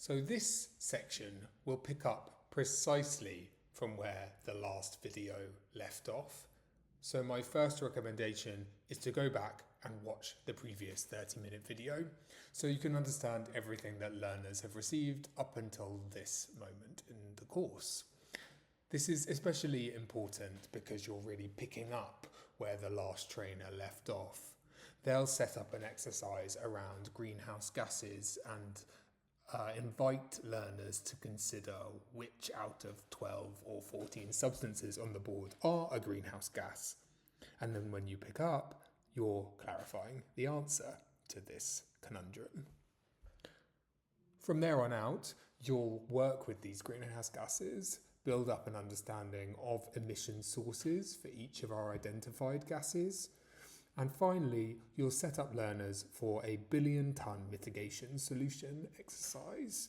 So this section will pick up precisely from where the last video left off. So my first recommendation is to go back and watch the previous 30-minute video so you can understand everything that learners have received up until this moment in the course. This is especially important because you're really picking up where the last trainer left off. They'll set up an exercise around greenhouse gases and invite learners to consider which out of 12 or 14 substances on the board are a greenhouse gas. And then when you pick up, you're clarifying the answer to this conundrum. From there on out, you'll work with these greenhouse gases, build up an understanding of emission sources for each of our identified gases, and finally, you'll set up learners for a billion-ton mitigation solution exercise.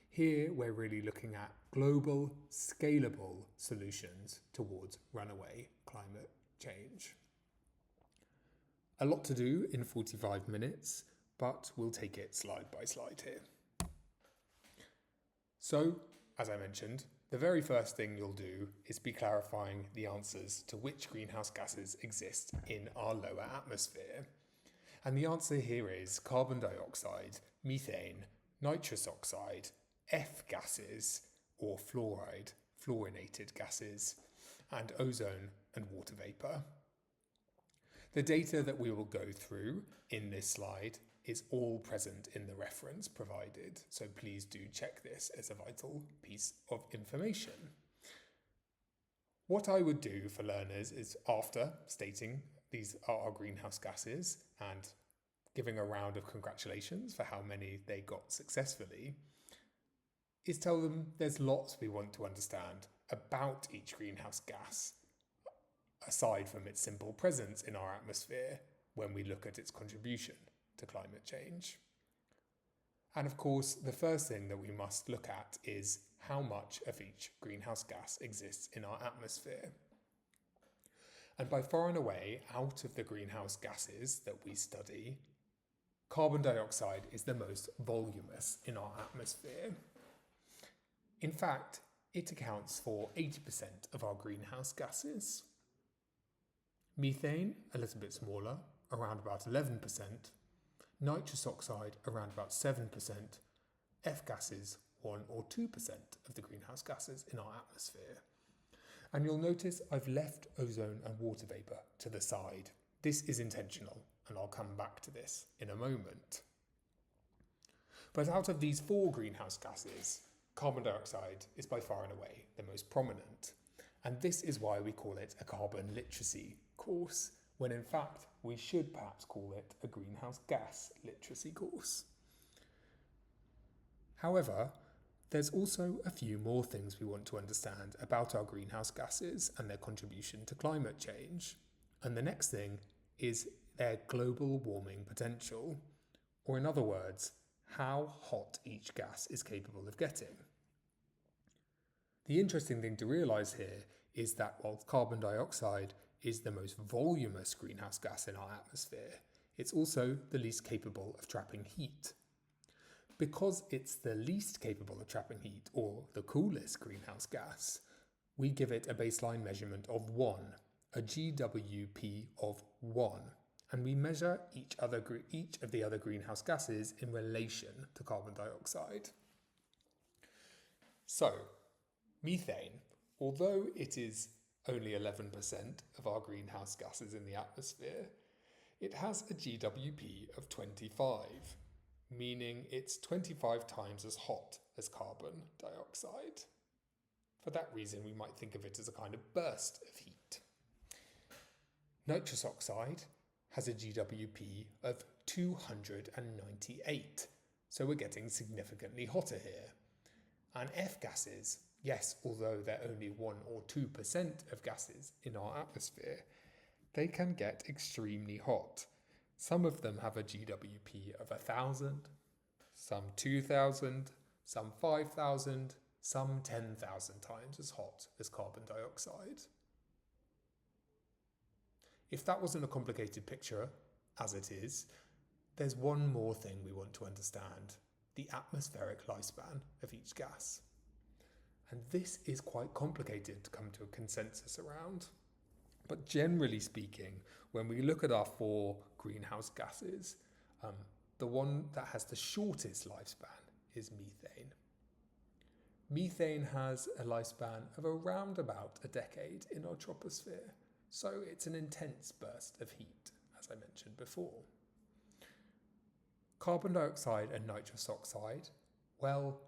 Here, we're really looking at global, scalable solutions towards runaway climate change. A lot to do in 45 minutes, but we'll take it slide by slide here. So, as I mentioned, the very first thing you'll do is be clarifying the answers to which greenhouse gases exist in our lower atmosphere. And the answer here is carbon dioxide, methane, nitrous oxide, F gases, or fluoride, fluorinated gases, and ozone and water vapour. The data that we will go through in this slide is all present in the reference provided, so please do check this as a vital piece of information. What I would do for learners is, after stating these are our greenhouse gases and giving a round of congratulations for how many they got successfully, is tell them there's lots we want to understand about each greenhouse gas, aside from its simple presence in our atmosphere when we look at its contribution to climate change. And of course, the first thing that we must look at is how much of each greenhouse gas exists in our atmosphere. And by far and away, out of the greenhouse gases that we study, carbon dioxide is the most voluminous in our atmosphere. In fact, it accounts for 80% of our greenhouse gases. Methane, a little bit smaller, around about 11%. Nitrous oxide, around about 7%. F gases, 1 or 2% of the greenhouse gases in our atmosphere. And you'll notice I've left ozone and water vapour to the side. This is intentional, and I'll come back to this in a moment. But out of these 4 greenhouse gases, carbon dioxide is by far and away the most prominent. And this is why we call it a carbon literacy course, when in fact we should perhaps call it a greenhouse gas literacy course. However, there's also a few more things we want to understand about our greenhouse gases and their contribution to climate change. And the next thing is their global warming potential, or in other words, how hot each gas is capable of getting. The interesting thing to realise here is that while carbon dioxide is the most voluminous greenhouse gas in our atmosphere, it's also the least capable of trapping heat. Because it's the least capable of trapping heat, or the coolest greenhouse gas, we give it a baseline measurement of 1, a GWP of 1, and we measure each of the other greenhouse gases in relation to carbon dioxide. So, methane, although it is only 11% of our greenhouse gases in the atmosphere, it has a GWP of 25, meaning it's 25 times as hot as carbon dioxide. For that reason, we might think of it as a kind of burst of heat. Nitrous oxide has a GWP of 298, so we're getting significantly hotter here. And F gases, yes, although they're only 1 or 2% of gases in our atmosphere, they can get extremely hot. Some of them have a GWP of 1,000, some 2,000, some 5,000, some 10,000 times as hot as carbon dioxide. If that wasn't a complicated picture, as it is, there's one more thing we want to understand, the atmospheric lifespan of each gas. And this is quite complicated to come to a consensus around. But generally speaking, when we look at our 4 greenhouse gases, the one that has the shortest lifespan is methane. Methane has a lifespan of around about a decade in our troposphere, so it's an intense burst of heat, as I mentioned before. Carbon dioxide and nitrous oxide, well,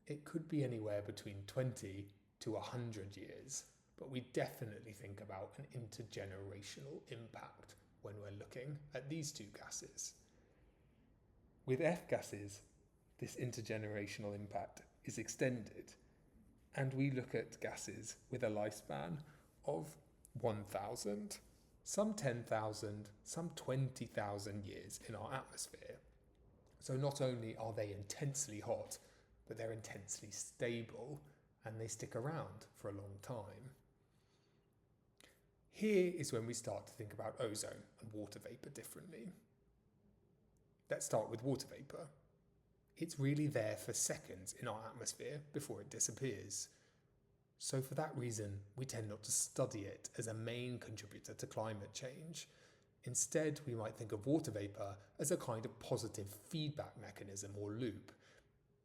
it could be anywhere between 20 to 100 years, but we definitely think about an intergenerational impact when we're looking at these 2 gases. With F gases, this intergenerational impact is extended, and we look at gases with a lifespan of 1,000, some 10,000, some 20,000 years in our atmosphere. So not only are they intensely hot, but they're intensely stable, and they stick around for a long time. Here is when we start to think about ozone and water vapour differently. Let's start with water vapour. It's really there for seconds in our atmosphere before it disappears. So for that reason, we tend not to study it as a main contributor to climate change. Instead, we might think of water vapour as a kind of positive feedback mechanism or loop.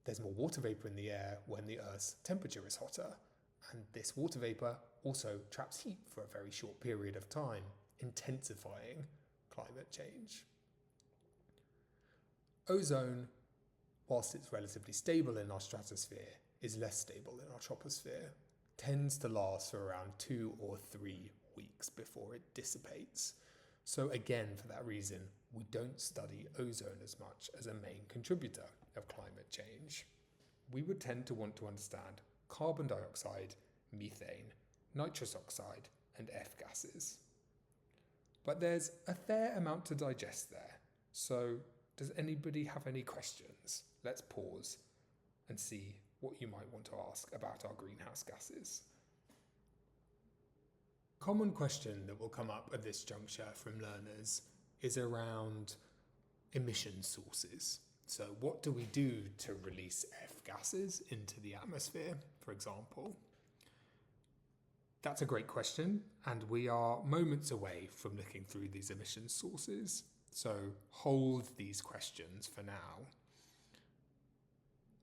There's more water vapour in the air when the Earth's temperature is hotter, and this water vapour also traps heat for a very short period of time, intensifying climate change. Ozone, whilst it's relatively stable in our stratosphere, is less stable in our troposphere, tends to last for around 2 or 3 weeks before it dissipates. So again, for that reason, we don't study ozone as much as a main contributor of climate change. We would tend to want to understand carbon dioxide, methane, nitrous oxide, and F gases. But there's a fair amount to digest there, so does anybody have any questions? Let's pause and see what you might want to ask about our greenhouse gases. A common question that will come up at this juncture from learners is around emission sources. So what do we do to release F gases into the atmosphere, for example? That's a great question, and we are moments away from looking through these emission sources. So hold these questions for now.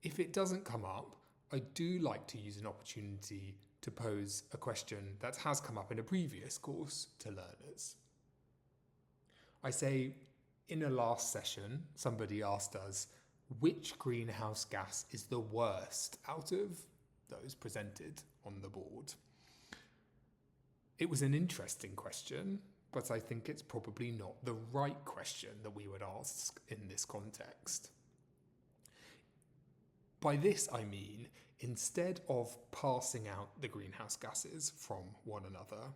If it doesn't come up, I do like to use an opportunity to pose a question that has come up in a previous course to learners. I say, in a last session, somebody asked us, which greenhouse gas is the worst out of those presented on the board? It was an interesting question, but I think it's probably not the right question that we would ask in this context. By this I mean, instead of parsing out the greenhouse gases from one another,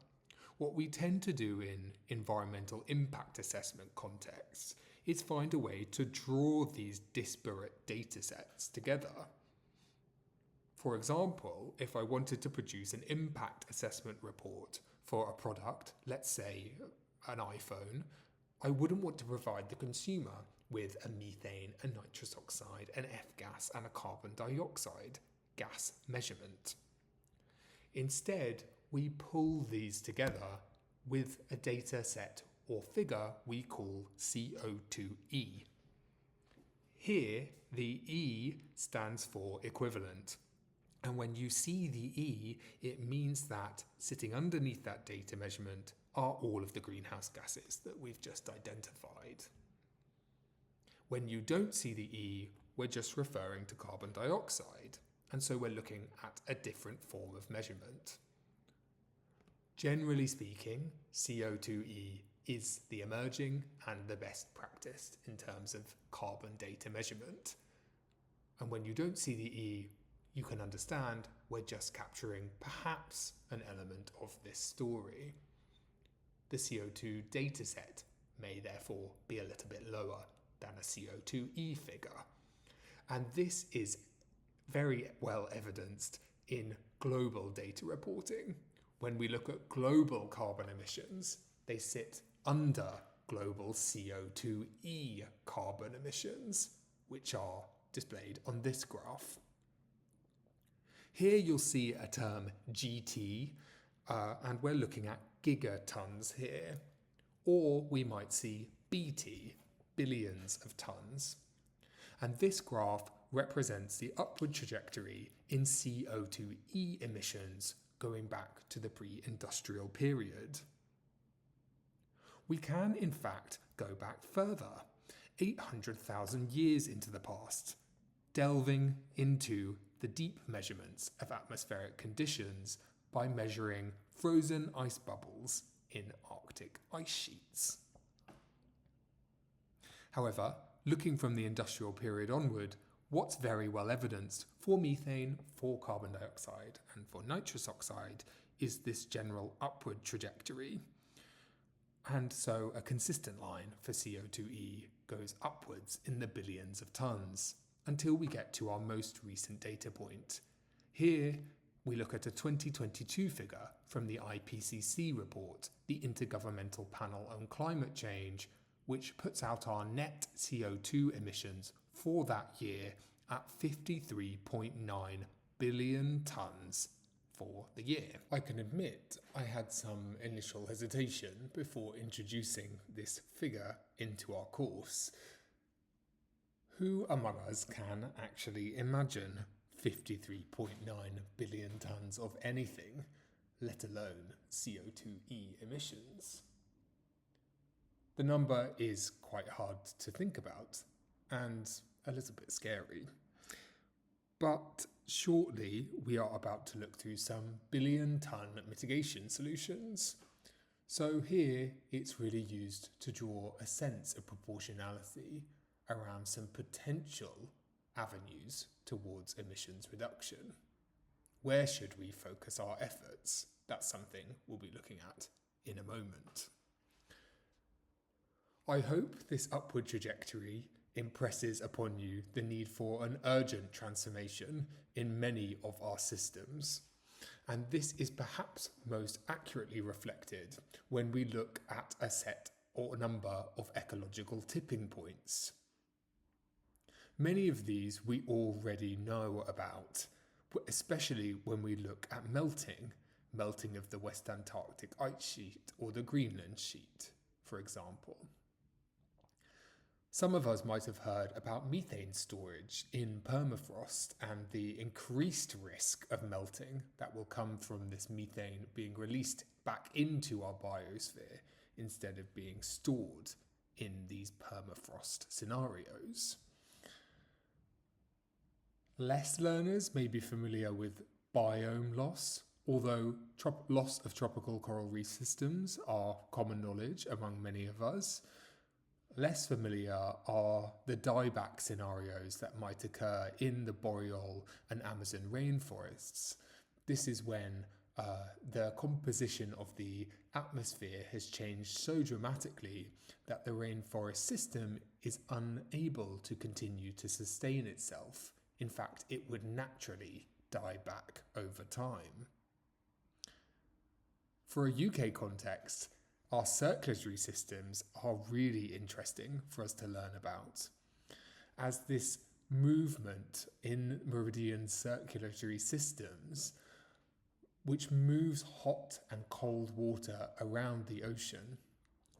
what we tend to do in environmental impact assessment contexts is find a way to draw these disparate data sets together. For example, if I wanted to produce an impact assessment report for a product, let's say an iPhone, I wouldn't want to provide the consumer with a methane, a nitrous oxide, an F gas, and a carbon dioxide gas measurement. Instead, we pull these together with a data set or figure we call CO2e. Here, the E stands for equivalent. And when you see the E, it means that sitting underneath that data measurement are all of the greenhouse gases that we've just identified. When you don't see the E, we're just referring to carbon dioxide, and so we're looking at a different form of measurement. Generally speaking, CO2e is the emerging and the best practiced in terms of carbon data measurement. And when you don't see the E, you can understand we're just capturing perhaps an element of this story. The CO2 dataset may therefore be a little bit lower than a CO2e figure. And this is very well evidenced in global data reporting. When we look at global carbon emissions, they sit under global CO2e carbon emissions, which are displayed on this graph. Here you'll see a term GT, and we're looking at gigatons here. Or we might see BT, billions of tons. And this graph represents the upward trajectory in CO2e emissions going back to the pre-industrial period. We can, in fact, go back further, 800,000 years into the past, delving into the deep measurements of atmospheric conditions by measuring frozen ice bubbles in Arctic ice sheets. However, looking from the industrial period onward, what's very well evidenced for methane, for carbon dioxide, and for nitrous oxide is this general upward trajectory. And so a consistent line for CO2e goes upwards in the billions of tons until we get to our most recent data point. Here, we look at a 2022 figure from the IPCC report, the Intergovernmental Panel on Climate Change, which puts out our net CO2 emissions for that year at 53.9 billion tonnes for the year. I can admit I had some initial hesitation before introducing this figure into our course. Who among us can actually imagine 53.9 billion tonnes of anything, let alone CO2e emissions? The number is quite hard to think about and a little bit scary. But shortly we are about to look through some billion-ton mitigation solutions. So here it's really used to draw a sense of proportionality around some potential avenues towards emissions reduction. Where should we focus our efforts? That's something we'll be looking at in a moment. I hope this upward trajectory impresses upon you the need for an urgent transformation in many of our systems. And this is perhaps most accurately reflected when we look at a set or number of ecological tipping points. Many of these we already know about, especially when we look at melting of the West Antarctic ice sheet or the Greenland sheet, for example. Some of us might have heard about methane storage in permafrost and the increased risk of melting that will come from this methane being released back into our biosphere instead of being stored in these permafrost scenarios. Less learners may be familiar with biome loss, although loss of tropical coral reef systems are common knowledge among many of us. Less familiar are the dieback scenarios that might occur in the boreal and Amazon rainforests. This is when the composition of the atmosphere has changed so dramatically that the rainforest system is unable to continue to sustain itself. In fact, it would naturally die back over time. For a UK context, our circulatory systems are really interesting for us to learn about, as this movement in meridian circulatory systems, which moves hot and cold water around the ocean,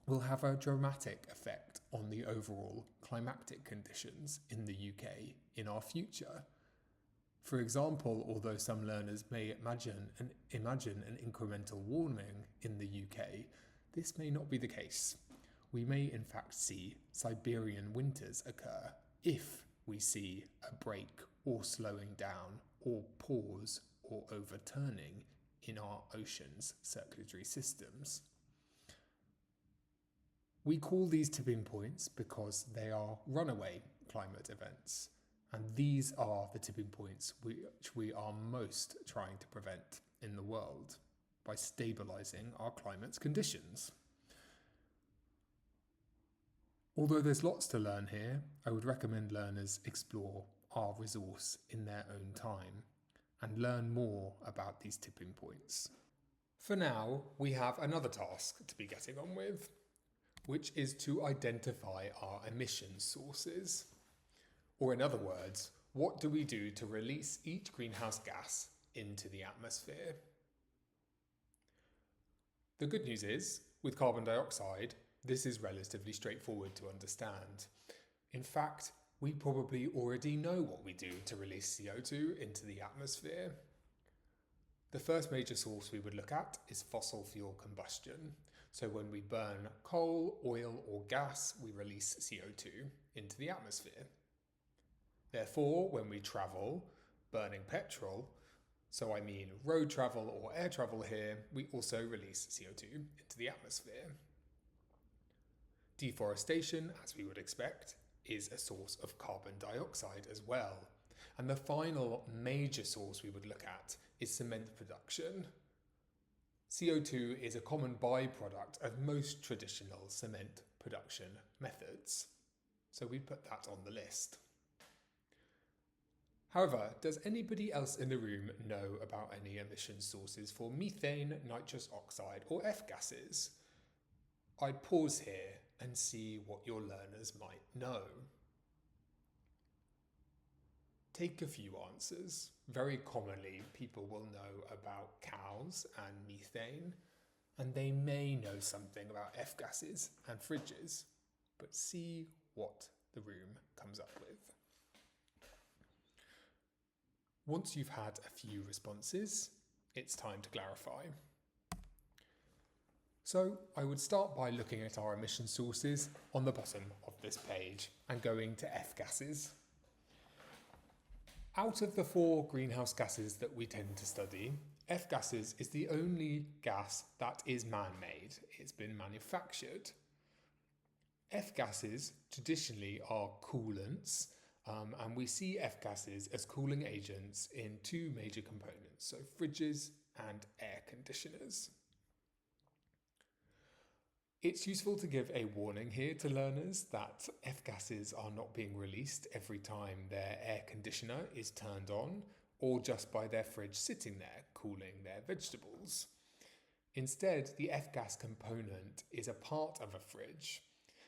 will have a dramatic effect on the overall climatic conditions in the UK in our future. For example, although some learners may imagine an incremental warming in the UK, this may not be the case. We may in fact see Siberian winters occur if we see a break or slowing down or pause or overturning in our ocean's circulatory systems. We call these tipping points because they are runaway climate events, and these are the tipping points which we are most trying to prevent in the world by stabilising our climate's conditions. Although there's lots to learn here, I would recommend learners explore our resource in their own time and learn more about these tipping points. For now, we have another task to be getting on with, which is to identify our emission sources. Or in other words, what do we do to release each greenhouse gas into the atmosphere? The good news is, with carbon dioxide, this is relatively straightforward to understand. In fact, we probably already know what we do to release CO2 into the atmosphere. The first major source we would look at is fossil fuel combustion. So when we burn coal, oil, or gas, we release CO2 into the atmosphere. Therefore, when we travel, burning petrol, so I mean road travel or air travel here, we also release CO2 into the atmosphere. Deforestation, as we would expect, is a source of carbon dioxide as well. And the final major source we would look at is cement production. CO2 is a common byproduct of most traditional cement production methods, so we put that on the list. However, does anybody else in the room know about any emission sources for methane, nitrous oxide, or F-gases? I'd pause here and see what your learners might know. Take a few answers. Very commonly, people will know about cows and methane, and they may know something about F-gases and fridges, but see what the room comes up with. Once you've had a few responses, it's time to clarify. So I would start by looking at our emission sources on the bottom of this page and going to F-gases. Out of the 4 greenhouse gases that we tend to study, F-gases is the only gas that is man-made. It's been manufactured. F-gases traditionally are coolants, and we see F-gases as cooling agents in 2 major components, so fridges and air conditioners. It's useful to give a warning here to learners that F-gases are not being released every time their air conditioner is turned on or just by their fridge sitting there cooling their vegetables. Instead, the F-gas component is a part of a fridge,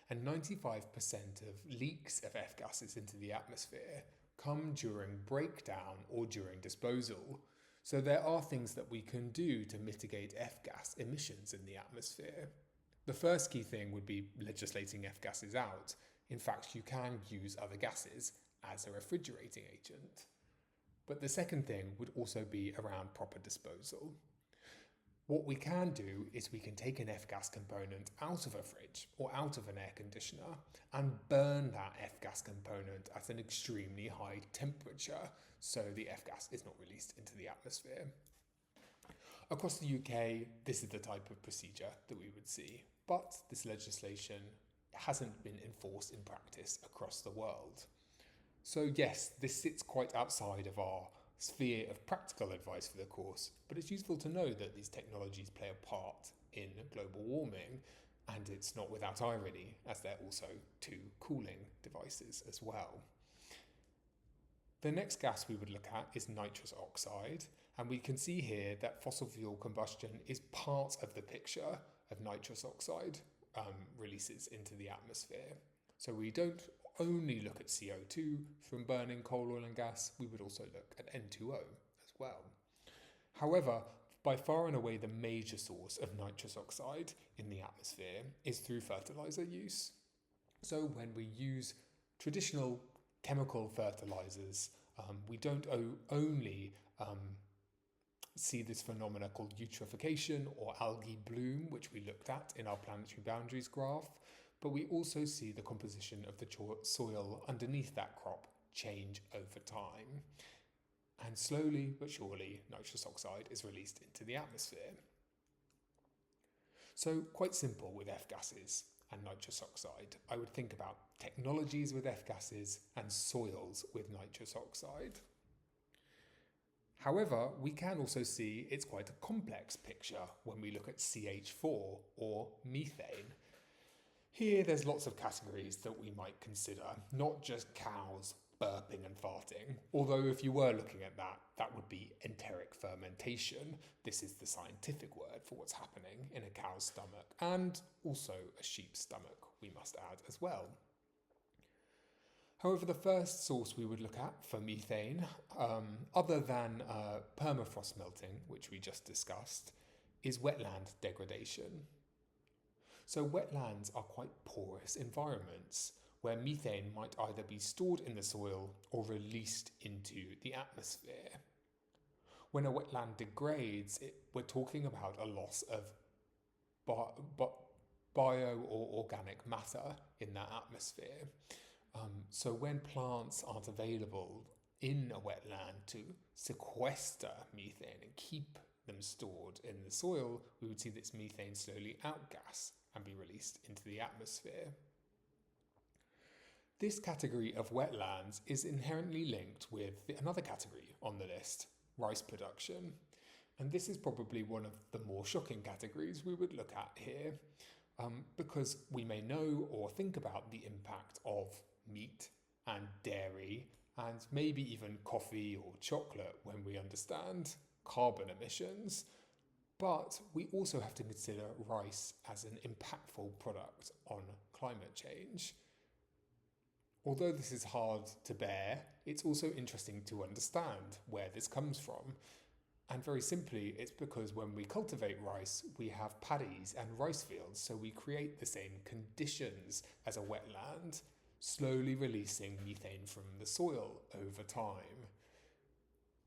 and 95% of leaks of F-gases into the atmosphere come during breakdown or during disposal. So there are things that we can do to mitigate F-gas emissions in the atmosphere. The first key thing would be legislating F-gases out. In fact, you can use other gases as a refrigerating agent. But the second thing would also be around proper disposal. What we can do is we can take an F-gas component out of a fridge or out of an air conditioner and burn that F-gas component at an extremely high temperature so the F-gas is not released into the atmosphere. Across the UK, this is the type of procedure that we would see, but this legislation hasn't been enforced in practice across the world. So yes, this sits quite outside of our sphere of practical advice for the course, but it's useful to know that these technologies play a part in global warming, and it's not without irony, as they're also 2 cooling devices as well. The next gas we would look at is nitrous oxide, and we can see here that fossil fuel combustion is part of the picture of nitrous oxide releases into the atmosphere. So we don't only look at CO2 from burning coal, oil and gas, we would also look at N2O as well. However, by far and away the major source of nitrous oxide in the atmosphere is through fertilizer use. So when we use traditional chemical fertilizers, we don't only see this phenomena called eutrophication or algae bloom, which we looked at in our planetary boundaries graph, but we also see the composition of the soil underneath that crop change over time. And slowly but surely, nitrous oxide is released into the atmosphere. So quite simple with F-gases and nitrous oxide. I would think about technologies with F-gases and soils with nitrous oxide. However, we can also see it's quite a complex picture when we look at CH4 or methane. Here there's lots of categories that we might consider, not just cows burping and farting, although if you were looking at that, that would be enteric fermentation. This is the scientific word for what's happening in a cow's stomach, and also a sheep's stomach, we must add as well. However, the first source we would look at for methane, other than permafrost melting, which we just discussed, is wetland degradation. So wetlands are quite porous environments where methane might either be stored in the soil or released into the atmosphere. When a wetland degrades, we're talking about a loss of bio or organic matter in that atmosphere. So when plants aren't available in a wetland to sequester methane and keep them stored in the soil, we would see this methane slowly outgas and be released into the atmosphere. This category of wetlands is inherently linked with another category on the list, rice production. And this is probably one of the more shocking categories we would look at here, because we may know or think about the impact of meat and dairy and maybe even coffee or chocolate when we understand carbon emissions. But we also have to consider rice as an impactful product on climate change. Although this is hard to bear, it's also interesting to understand where this comes from. And very simply, it's because when we cultivate rice, we have paddies and rice fields, so we create the same conditions as a wetland, slowly releasing methane from the soil over time.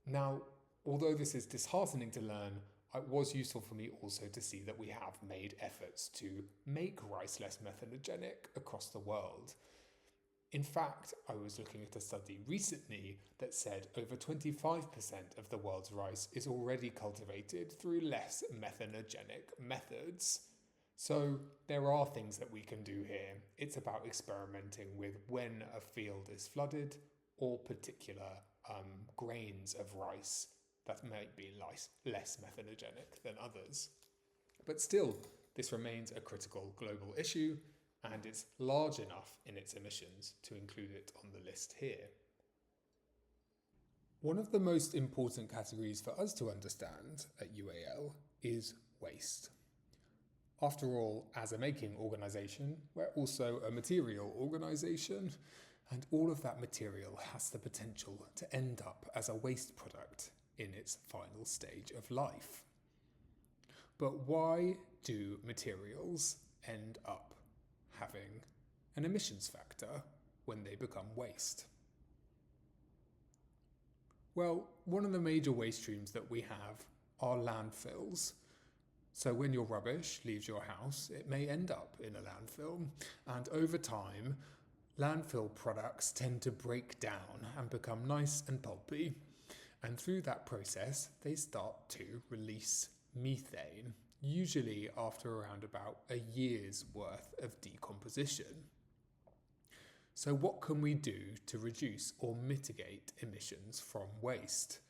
Now, although this is disheartening to learn, it was useful for me also to see that we have made efforts to make rice less methanogenic across the world. In fact, I was looking at a study recently that said over 25% of the world's rice is already cultivated through less methanogenic methods. So there are things that we can do here. It's about experimenting with when a field is flooded or particular grains of rice that might be less methanogenic than others. But still, this remains a critical global issue, and it's large enough in its emissions to include it on the list here. One of the most important categories for us to understand at UAL is waste. After all, as a making organisation, we're also a material organisation, and all of that material has the potential to end up as a waste product in its final stage of life. But why do materials end up having an emissions factor when they become waste? Well, one of the major waste streams that we have are landfills. So when your rubbish leaves your house, it may end up in a landfill, and over time, landfill products tend to break down and become nice and pulpy, and through that process, they start to release methane, usually after around about a year's worth of decomposition. So what can we do to reduce or mitigate emissions from waste?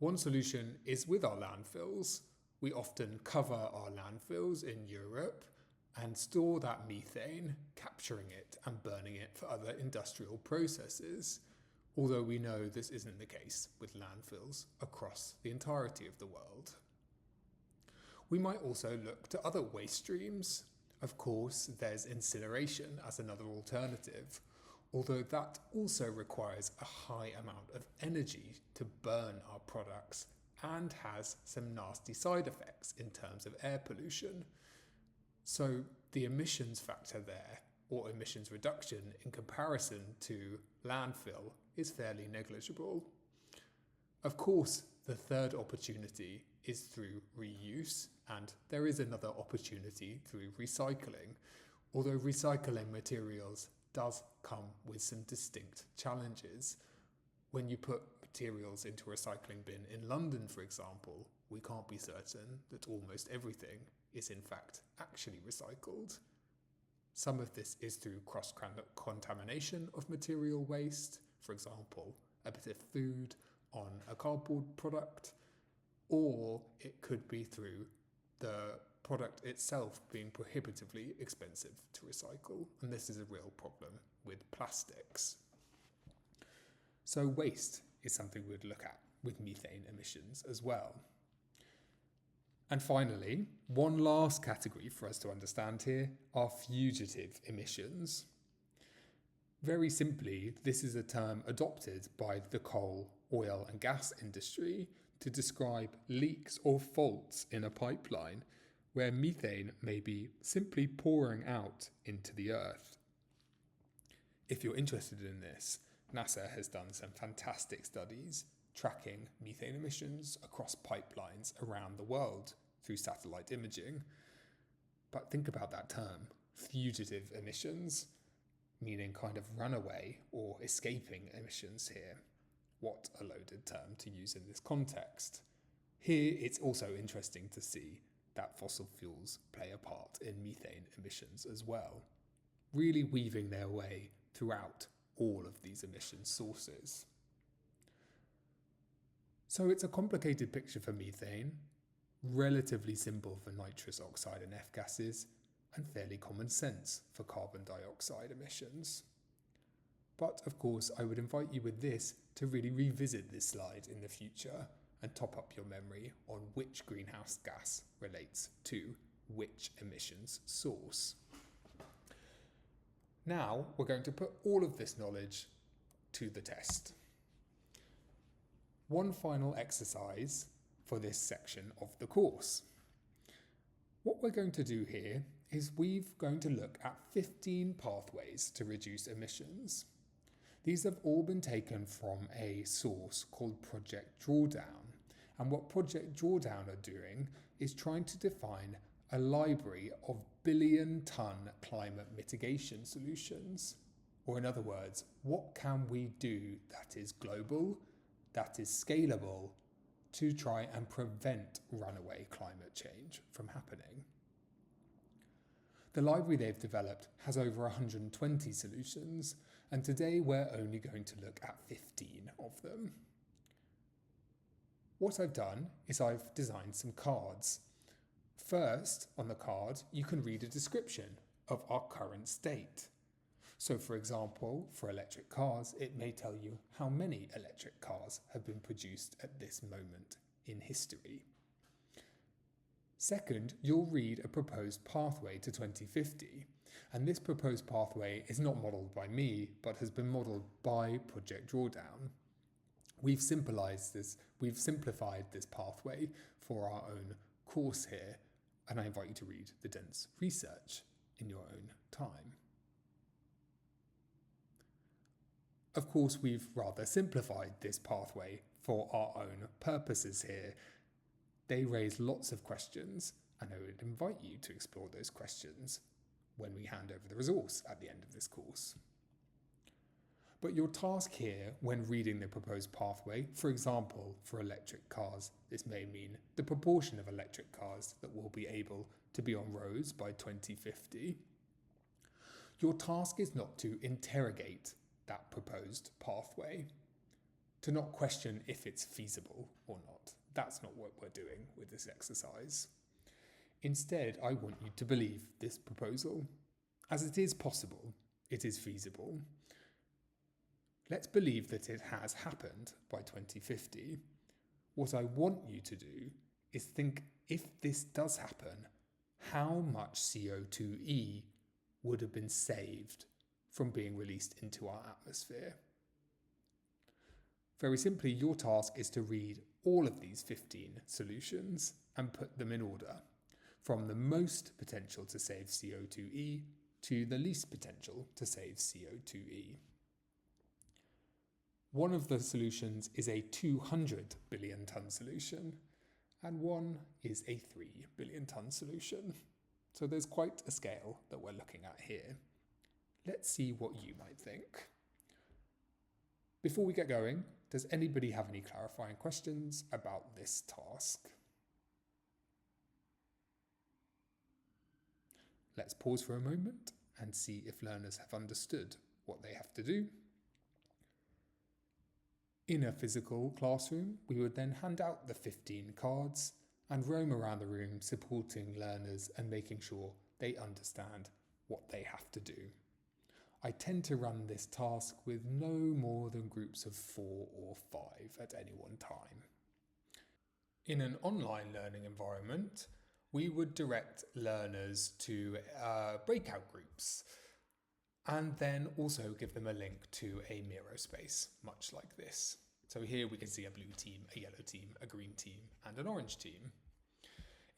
One solution is with our landfills. We often cover our landfills in Europe and store that methane, capturing it and burning it for other industrial processes, although we know this isn't the case with landfills across the entirety of the world. We might also look to other waste streams. Of course, there's incineration as another alternative, although that also requires a high amount of energy to burn our products and has some nasty side effects in terms of air pollution. So the emissions factor there, or emissions reduction in comparison to landfill, is fairly negligible. Of course, the third opportunity is through reuse, and there is another opportunity through recycling, although recycling materials does come with some distinct challenges. When you put materials into a recycling bin in London, for example, we can't be certain that almost everything is in fact actually recycled. Some of this is through cross-contamination of material waste, for example, a bit of food on a cardboard product, or it could be through the product itself being prohibitively expensive to recycle, and this is a real problem with plastics. So waste is something we'd look at with methane emissions as well. And finally, one last category for us to understand here are fugitive emissions. Very simply, this is a term adopted by the coal, oil and gas industry to describe leaks or faults in a pipeline where methane may be simply pouring out into the earth. If you're interested in this, NASA has done some fantastic studies tracking methane emissions across pipelines around the world through satellite imaging. But think about that term, fugitive emissions, meaning kind of runaway or escaping emissions here. What a loaded term to use in this context. Here it's also interesting to see that fossil fuels play a part in methane emissions as well, really weaving their way throughout all of these emission sources. So it's a complicated picture for methane, relatively simple for nitrous oxide and F gases, and fairly common sense for carbon dioxide emissions. But of course, I would invite you with this to really revisit this slide in the future and top up your memory on which greenhouse gas relates to which emissions source. Now we're going to put all of this knowledge to the test. One final exercise for this section of the course. What we're going to do here is we're going to look at 15 pathways to reduce emissions. These have all been taken from a source called Project Drawdown. And what Project Drawdown are doing is trying to define a library of billion-ton climate mitigation solutions. Or in other words, what can we do that is global, that is scalable, to try and prevent runaway climate change from happening? The library they've developed has over 120 solutions, and today we're only going to look at 15 of them. What I've done is I've designed some cards. First, on the card, you can read a description of our current state. So for example, for electric cars, it may tell you how many electric cars have been produced at this moment in history. Second, you'll read a proposed pathway to 2050. And this proposed pathway is not modelled by me, but has been modelled by Project Drawdown. We've simplified this pathway for our own course here, and I invite you to read the dense research in your own time. Of course, we've rather simplified this pathway for our own purposes here. They raise lots of questions, and I would invite you to explore those questions when we hand over the resource at the end of this course. But your task here when reading the proposed pathway, for example, for electric cars, this may mean the proportion of electric cars that will be able to be on roads by 2050. Your task is not to interrogate that proposed pathway, to not question if it's feasible or not. That's not what we're doing with this exercise. Instead, I want you to believe this proposal. As it is possible, it is feasible. Let's believe that it has happened by 2050. What I want you to do is think, if this does happen, how much CO2e would have been saved from being released into our atmosphere? Very simply, your task is to read all of these 15 solutions and put them in order, from the most potential to save CO2e to the least potential to save CO2e. One of the solutions is a 200 billion tonne solution, and one is a 3 billion tonne solution. So there's quite a scale that we're looking at here. Let's see what you might think. Before we get going, does anybody have any clarifying questions about this task? Let's pause for a moment and see if learners have understood what they have to do. In a physical classroom, we would then hand out the 15 cards and roam around the room supporting learners and making sure they understand what they have to do. I tend to run this task with no more than groups of 4 or 5 at any one time. In an online learning environment, we would direct learners to breakout groups. And then also give them a link to a Miro space, much like this. So here we can see a blue team, a yellow team, a green team, and an orange team.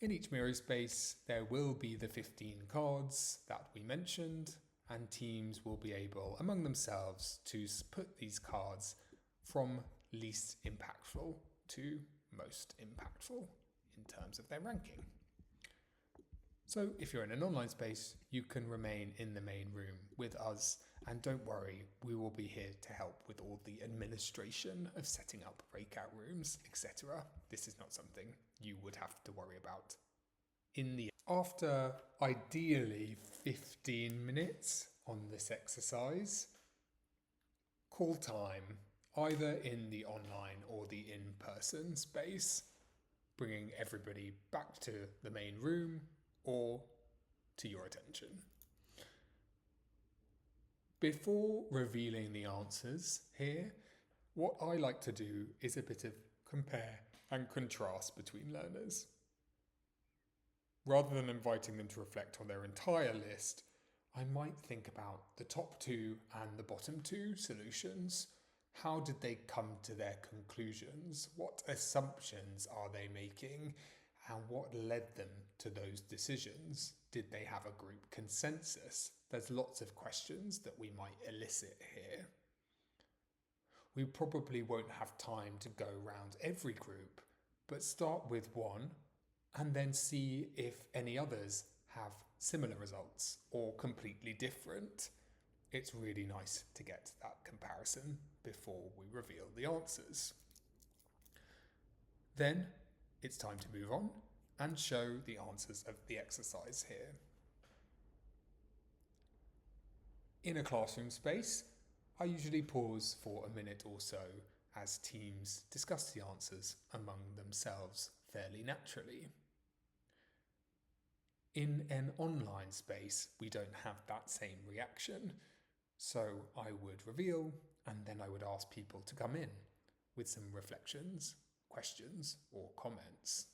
In each Miro space, there will be the 15 cards that we mentioned, and teams will be able, among themselves, to put these cards from least impactful to most impactful in terms of their ranking. So if you're in an online space, you can remain in the main room with us, and don't worry, we will be here to help with all the administration of setting up breakout rooms, etc. This is not something you would have to worry about. After ideally 15 minutes on this exercise, call time, either in the online or the in-person space, bringing everybody back to the main room or to your attention. Before revealing the answers here, what I like to do is a bit of compare and contrast between learners. Rather than inviting them to reflect on their entire list, I might think about the top two and the bottom two solutions. How did they come to their conclusions? What assumptions are they making? And what led them to those decisions? Did they have a group consensus? There's lots of questions that we might elicit here. We probably won't have time to go around every group, but start with one and then see if any others have similar results or completely different. It's really nice to get that comparison before we reveal the answers. Then it's time to move on and show the answers of the exercise here. In a classroom space, I usually pause for a minute or so as teams discuss the answers among themselves fairly naturally. In an online space, we don't have that same reaction, so I would reveal and then I would ask people to come in with some reflections, questions, or comments.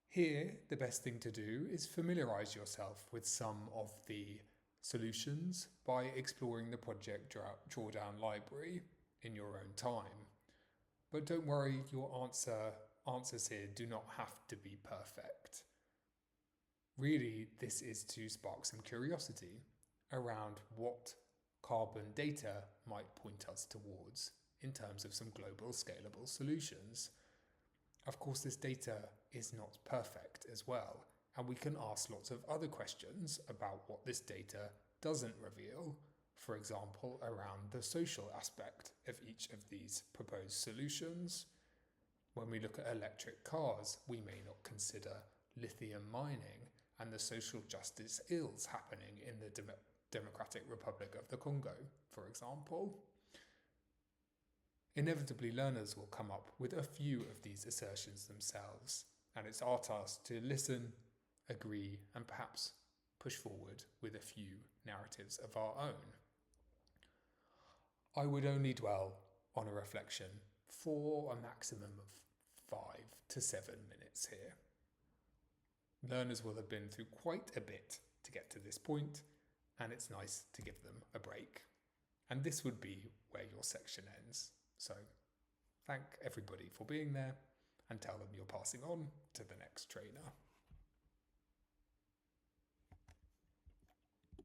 Here, the best thing to do is familiarise yourself with some of the solutions by exploring the project drawdown library in your own time. But don't worry, your answers here do not have to be perfect. Really, this is to spark some curiosity around what carbon data might point us towards in terms of some global scalable solutions. Of course, this data is not perfect as well, and we can ask lots of other questions about what this data doesn't reveal, for example, around the social aspect of each of these proposed solutions. When we look at electric cars, we may not consider lithium mining and the social justice ills happening in the Democratic Republic of the Congo, for example. Inevitably, learners will come up with a few of these assertions themselves, and it's our task to listen, agree, and perhaps push forward with a few narratives of our own. I would only dwell on a reflection for a maximum of 5 to 7 minutes here. Learners will have been through quite a bit to get to this point, and it's nice to give them a break. And this would be where your section ends. So thank everybody for being there and tell them you're passing on to the next trainer.